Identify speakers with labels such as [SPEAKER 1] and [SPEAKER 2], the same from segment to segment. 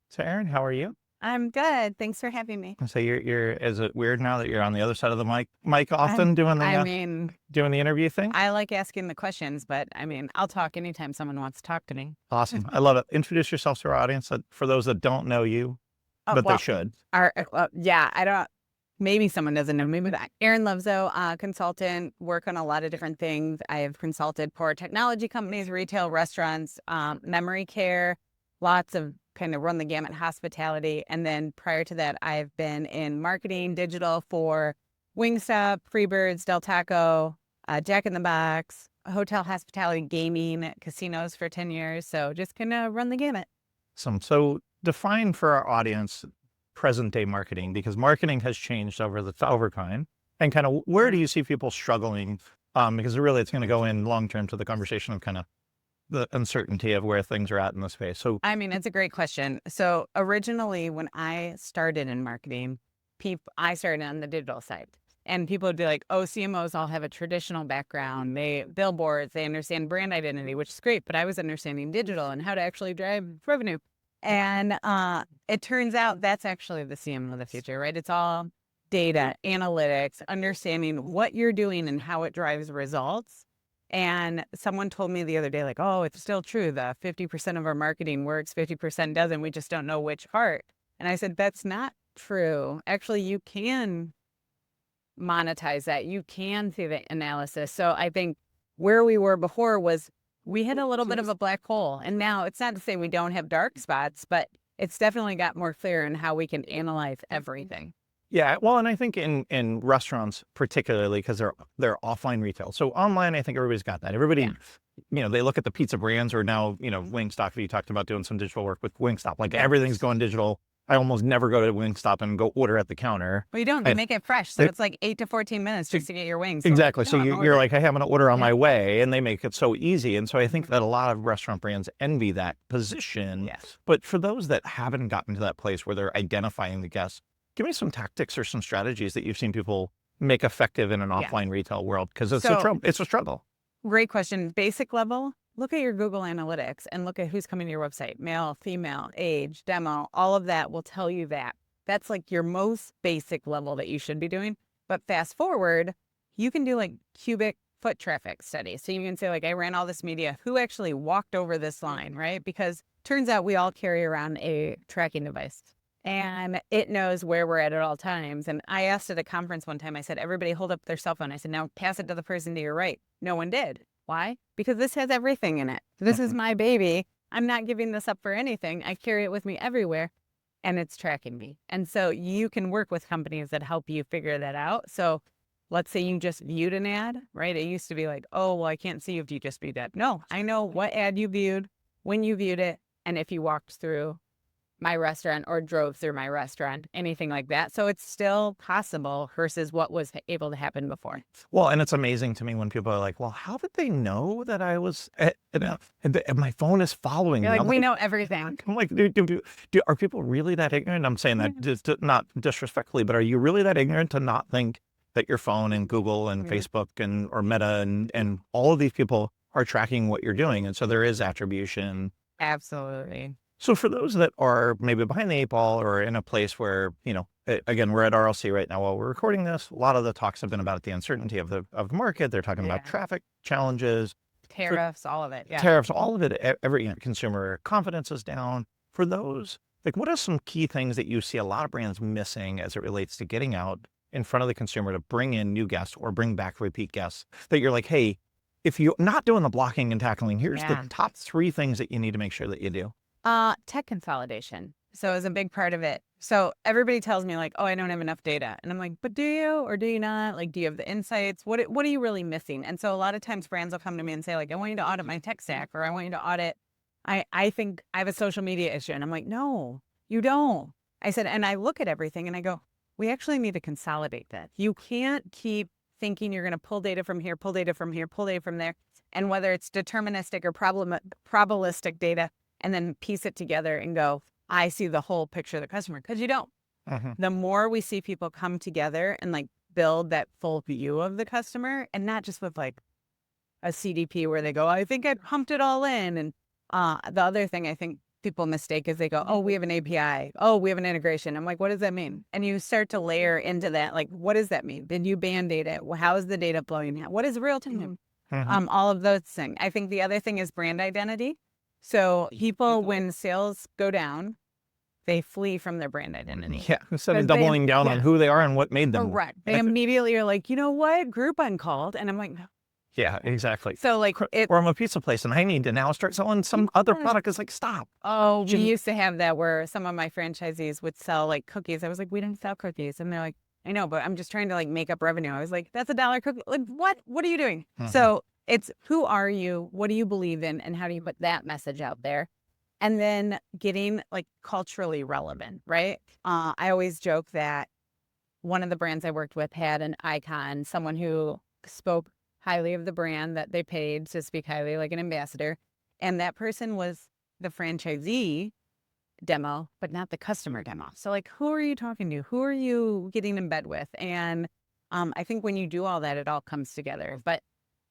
[SPEAKER 1] So Erin, how are you?
[SPEAKER 2] I'm good. Thanks for having me.
[SPEAKER 1] So you're is it weird now that you're on the other side of the mic
[SPEAKER 2] I'm,
[SPEAKER 1] often
[SPEAKER 2] I mean,
[SPEAKER 1] doing the interview thing?
[SPEAKER 2] I like asking the questions, but I'll talk anytime someone wants to talk to me.
[SPEAKER 1] Awesome. I love it. Introduce yourself to our audience for those that don't know you,
[SPEAKER 2] Oh,
[SPEAKER 1] but they
[SPEAKER 2] well,
[SPEAKER 1] should.
[SPEAKER 2] yeah, I don't, maybe someone doesn't know me, but Erin Levzow, consultant, work on a lot of different things. I have consulted for technology companies, retail, restaurants, memory care, lots of kind of run the gamut hospitality. And then prior to that, I've been in marketing, digital for Wingstop, Freebirds, Del Taco, Jack in the Box, hotel hospitality, gaming, casinos for 10 years. So just kind of run the gamut.
[SPEAKER 1] So define for our audience present day marketing, because marketing has changed over time. And kind of where do you see people struggling? Because really it's going to go in long term to the conversation of kind of the uncertainty of where things are at in the space. So
[SPEAKER 2] It's a great question. So originally, when I started in marketing, I started on the digital side, and people would be like, "Oh, CMOs all have a traditional background. They billboards, they understand brand identity, which is great." But I was understanding digital and how to actually drive revenue, and it turns out that's actually the CMO of the future, right? It's all data, analytics, understanding what you're doing and how it drives results. And someone told me the other day, like, oh, it's still true. The 50% of our marketing works, 50% doesn't. We just don't know which part. And I said, that's not true. Actually, you can monetize that. You can see the analysis. So I think where we were before was we had a little bit of a black hole. And now it's not to say we don't have dark spots, but it's definitely got more clear in how we can analyze everything.
[SPEAKER 1] yeah, well, and I think in restaurants particularly because they're offline retail. So online, I think everybody's got that. Everybody,
[SPEAKER 2] Yeah.
[SPEAKER 1] they look at the pizza brands or now, Wingstop. You talked about doing some digital work with Wingstop. Like
[SPEAKER 2] Yeah.
[SPEAKER 1] everything's going digital. I almost never go to Wingstop and go order at the counter.
[SPEAKER 2] Well, you don't. They
[SPEAKER 1] And
[SPEAKER 2] make it fresh. So it's like 8 to 14 minutes just to get your wings. So
[SPEAKER 1] exactly.
[SPEAKER 2] no,
[SPEAKER 1] So
[SPEAKER 2] I'm
[SPEAKER 1] you're
[SPEAKER 2] ordering.
[SPEAKER 1] like, hey, I'm going to order on
[SPEAKER 2] Yeah.
[SPEAKER 1] my way, and they make it so easy. And so I think
[SPEAKER 2] Mhm.
[SPEAKER 1] that a lot of restaurant brands envy that position.
[SPEAKER 2] Yes.
[SPEAKER 1] But for those that haven't gotten to that place where they're identifying the guests, give me some tactics or some strategies that you've seen people make effective in an
[SPEAKER 2] Yeah.
[SPEAKER 1] offline retail world, because
[SPEAKER 2] So
[SPEAKER 1] it's a struggle.
[SPEAKER 2] great question. Basic level, look at your Google Analytics and look at who's coming to your website. Male, female, age, demo, all of that will tell you that. That's like your most basic level that you should be doing. But fast forward, you can do like cubic foot traffic studies. So you can say like, I ran all this media. Who actually walked over this line, right? Because turns out we all carry around a tracking device and it knows where we're at all times. And I asked at a conference one time, I said, everybody hold up their cell phone. I said, now pass it to the person to your right. No one did. Why? Because this has everything in it. This is my baby. I'm not giving this up for anything. I carry it with me everywhere and it's tracking me. And so you can work with companies that help you figure that out. So let's say you just viewed an ad, right? It used to be like, oh, well, I can't see if you just viewed that. No, I know what ad you viewed, when you viewed it, and if you walked through my restaurant or drove through my restaurant, anything like that. So it's still possible versus what was able to happen before.
[SPEAKER 1] Well, and it's amazing to me when people are like, well, how did they know that I was and my phone is following
[SPEAKER 2] You're
[SPEAKER 1] me?
[SPEAKER 2] like,
[SPEAKER 1] I'm
[SPEAKER 2] we
[SPEAKER 1] like,
[SPEAKER 2] know everything.
[SPEAKER 1] I'm like, are people really that ignorant? I'm saying that just not disrespectfully, but are you really that ignorant to not think that your phone and Google and Facebook and or Meta and all of these people are tracking what you're doing? And so there is attribution.
[SPEAKER 2] Absolutely.
[SPEAKER 1] So for those that are maybe behind the eight ball or in a place where, again, we're at RLC right now while we're recording this, a lot of the talks have been about the uncertainty of the market. They're talking about
[SPEAKER 2] Yeah.
[SPEAKER 1] traffic challenges,
[SPEAKER 2] Tariffs, all of it. Yeah.
[SPEAKER 1] tariffs, all of it. Every consumer confidence is down. For those, like, what are some key things that you see a lot of brands missing as it relates to getting out in front of the consumer to bring in new guests or bring back repeat guests that you're like, hey, if you're not doing the blocking and tackling, here's the
[SPEAKER 2] Yeah.
[SPEAKER 1] top 3 things that you need to make sure that you do.
[SPEAKER 2] Tech consolidation. So is a big part of it. So everybody tells me like, oh, I don't have enough data. And I'm like, but do you, or do you not? Like, do you have the insights? What are you really missing? And so a lot of times brands will come to me and say like, I want you to audit my tech stack, or I want you to audit, I think I have a social media issue. And I'm like, no, you don't. I said, and I look at everything and I go, we actually need to consolidate that. You can't keep thinking you're going to pull data from here, pull data from here, pull data from there. And whether it's deterministic or probabilistic data, and then piece it together and go, I see the whole picture of the customer, because you don't. The more we see people come together and like build that full view of the customer, and not just with like a CDP where they go, I think I pumped it all in. And the other thing I think people mistake is they go, oh, we have an API. Oh, we have an integration. I'm like, what does that mean? And you start to layer into that. Like, what does that mean? Did you Band-Aid it? How is the data flowing? What is real time? All of those things. I think the other thing is brand identity. So people, when sales go down, they flee from their brand identity.
[SPEAKER 1] Yeah, instead of
[SPEAKER 2] 'Cause they-
[SPEAKER 1] doubling down on
[SPEAKER 2] yeah.
[SPEAKER 1] who they are and what made them.
[SPEAKER 2] Correct. They immediately are like, you know what? Groupon called. And I'm like, no.
[SPEAKER 1] Yeah, exactly.
[SPEAKER 2] So like
[SPEAKER 1] Or I'm a pizza place and I need to now start selling some other product. It's like, stop.
[SPEAKER 2] Oh, we used to have that where some of my franchisees would sell like cookies. I was like, we don't sell cookies. And they're like, I know, but I'm just trying to like make up revenue. I was like, that's $1 cookie. Like, what? What are you doing? So it's who are you? What do you believe in? And how do you put that message out there? And then getting like culturally relevant, right? I always joke that one of the brands I worked with had an icon, someone who spoke highly of the brand that they paid to speak highly, like an ambassador. And that person was the franchisee demo, but not the customer demo. So like, who are you talking to? Who are you getting in bed with? And I think when you do all that, it all comes together. But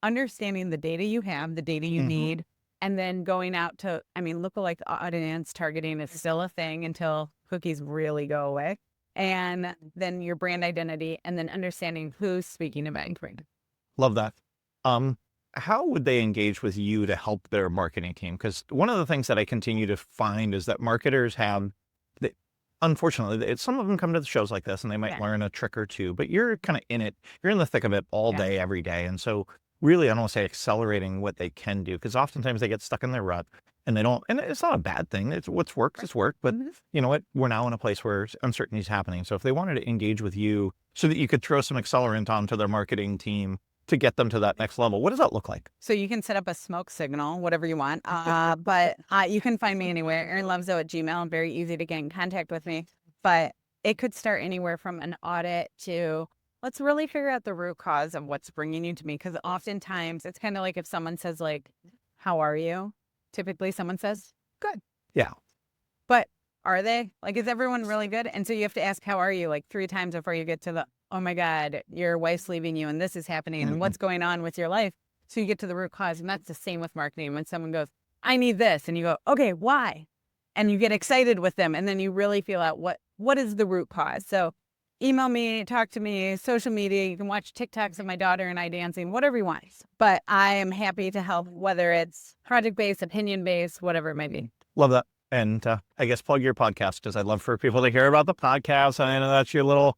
[SPEAKER 2] understanding the data you have, the data you need, and then going out to, I mean, lookalike audience targeting is still a thing until cookies really go away. And then your brand identity, and then understanding who's speaking about your brand.
[SPEAKER 1] Love that. How would they engage with you to help their marketing team? Because one of the things that I continue to find is that marketers have, unfortunately, some of them come to the shows like this and they might learn a trick or two, but you're kind of in it. You're in the thick of it all day, every day. And so really, I don't want to say accelerating what they can do, because oftentimes they get stuck in their rut and they don't, and it's not a bad thing. It's what's worked, it's worked, but you know what? We're now in a place where uncertainty is happening. So if they wanted to engage with you so that you could throw some accelerant onto their marketing team to get them to that next level, what does that look like?
[SPEAKER 2] So you can set up a smoke signal, whatever you want. But you can find me anywhere. Erin Levzow at Gmail. Very easy to get in contact with me. But it could start anywhere from an audit to let's really figure out the root cause of what's bringing you to me. Because oftentimes it's kind of like if someone says like, how are you? Typically someone says, good.
[SPEAKER 1] Yeah.
[SPEAKER 2] But are they? Like, is everyone really good? And so you have to ask, how are you? Like 3 times before you get to the, oh my God, your wife's leaving you and this is happening and what's going on with your life. So you get to the root cause. And that's the same with marketing. When someone goes, I need this. And you go, okay, why? And you get excited with them. And then you really feel out what is the root cause. So email me, talk to me, social media. You can watch TikToks of my daughter and I dancing, whatever you want. But I am happy to help, whether it's project-based, opinion-based, whatever it might be.
[SPEAKER 1] Love that. And I guess plug your podcast, because I'd love for people to hear about the podcast. I know that's your little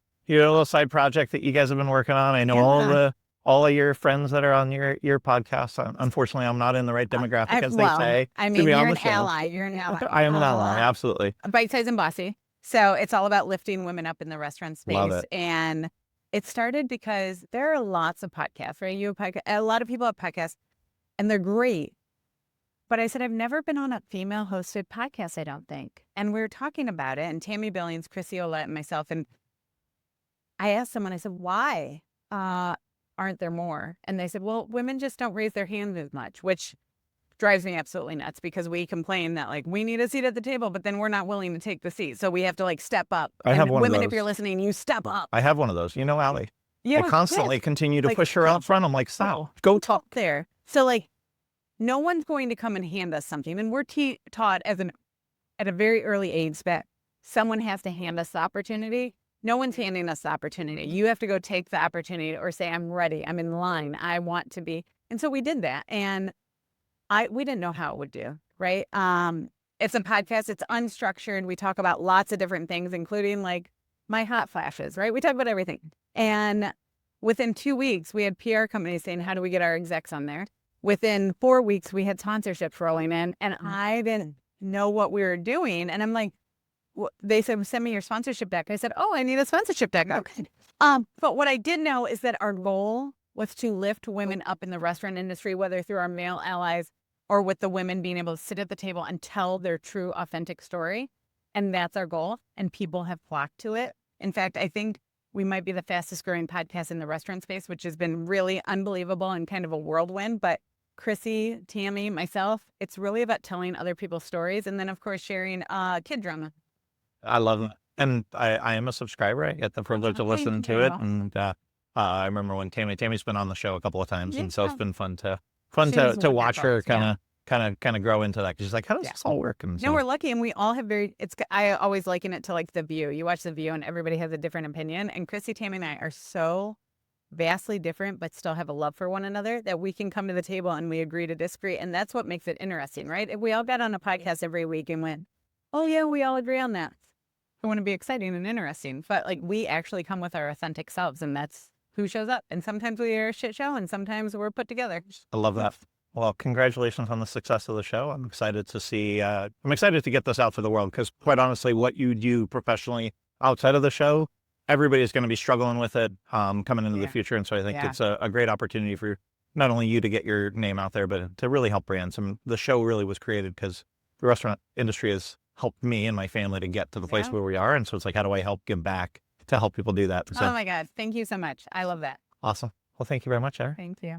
[SPEAKER 1] side project that you guys have been working on. I know all of your friends that are on your podcast. Unfortunately, I'm not in the right demographic, as they say.
[SPEAKER 2] I mean,
[SPEAKER 1] you're
[SPEAKER 2] an ally. You're an ally.
[SPEAKER 1] I am an ally, absolutely.
[SPEAKER 2] Bite Size and Bossy. So it's all about lifting women up in the restaurant space.
[SPEAKER 1] Love it.
[SPEAKER 2] And it started because there are lots of podcasts, right? A lot of people have podcasts, and they're great. But I said, I've never been on a female-hosted podcast, I don't think. And we were talking about it, and Tammy Billings, Chrissy Olette, and myself, and I asked someone, I said, why aren't there more? And they said, well, women just don't raise their hands as much, which drives me absolutely nuts, because we complain that like we need a seat at the table, but then we're not willing to take the seat. So we have to like step up.
[SPEAKER 1] I have one
[SPEAKER 2] women,
[SPEAKER 1] of those.
[SPEAKER 2] if you're listening, you step up.
[SPEAKER 1] I have one of those. You know, Allie.
[SPEAKER 2] Yeah,
[SPEAKER 1] I constantly continue to
[SPEAKER 2] like,
[SPEAKER 1] push her out front. I'm like, stop, go talk.
[SPEAKER 2] There. So like, no one's going to come and hand us something. And we're taught at a very early age that someone has to hand us the opportunity. No one's handing us the opportunity. You have to go take the opportunity or say, I'm ready. I'm in line. I want to be. And so we did that. And we didn't know how it would do, right? It's a podcast. It's unstructured. We talk about lots of different things, including like my hot flashes, right? We talk about everything. And within 2 weeks, we had PR companies saying, how do we get our execs on there? Within 4 weeks, we had sponsorships rolling in, and I didn't know what we were doing. And I'm like, they said, send me your sponsorship deck. I said, oh, I need a sponsorship deck. Okay. But what I did know is that our goal was to lift women up in the restaurant industry, whether through our male allies or with the women being able to sit at the table and tell their true, authentic story. And that's our goal. And people have flocked to it. In fact, I think we might be the fastest growing podcast in the restaurant space, which has been really unbelievable and kind of a whirlwind. But Chrissy, Tammy, myself, it's really about telling other people's stories. And then, of course, sharing kid drama.
[SPEAKER 1] I love it. And I am a subscriber. I get the privilege of listening to it. And I remember when Tammy's been on the show a couple of times. And so it's been fun to watch her kind kind of grow into that. 'Cause she's like, how does
[SPEAKER 2] Yeah.
[SPEAKER 1] this all work? And
[SPEAKER 2] No,
[SPEAKER 1] so,
[SPEAKER 2] we're lucky, and we all have I always liken it to like The View. You watch The View, and everybody has a different opinion. And Chrissy, Tammy, and I are so vastly different, but still have a love for one another that we can come to the table and we agree to disagree. And that's what makes it interesting, right? If we all got on a podcast every week and went, oh, yeah, we all agree on that, it wouldn't be exciting and interesting. But like we actually come with our authentic selves, and that's who shows up. And sometimes we are a shit show, and sometimes we're put together.
[SPEAKER 1] I love that. Well, congratulations on the success of the show. I'm excited to see, I'm excited to get this out to the world because quite honestly, what you do professionally outside of the show, everybody's going to be struggling with it coming into the future. And so I think it's a great opportunity for not only you to get your name out there, but to really help brands. And the show really was created because the restaurant industry has helped me and my family to get to the place where we are. And so it's like, how do I help give back to help people do that? So,
[SPEAKER 2] Oh my God. Thank you so much. I love that.
[SPEAKER 1] awesome. Well, thank you very much, Erin.
[SPEAKER 2] Thank you.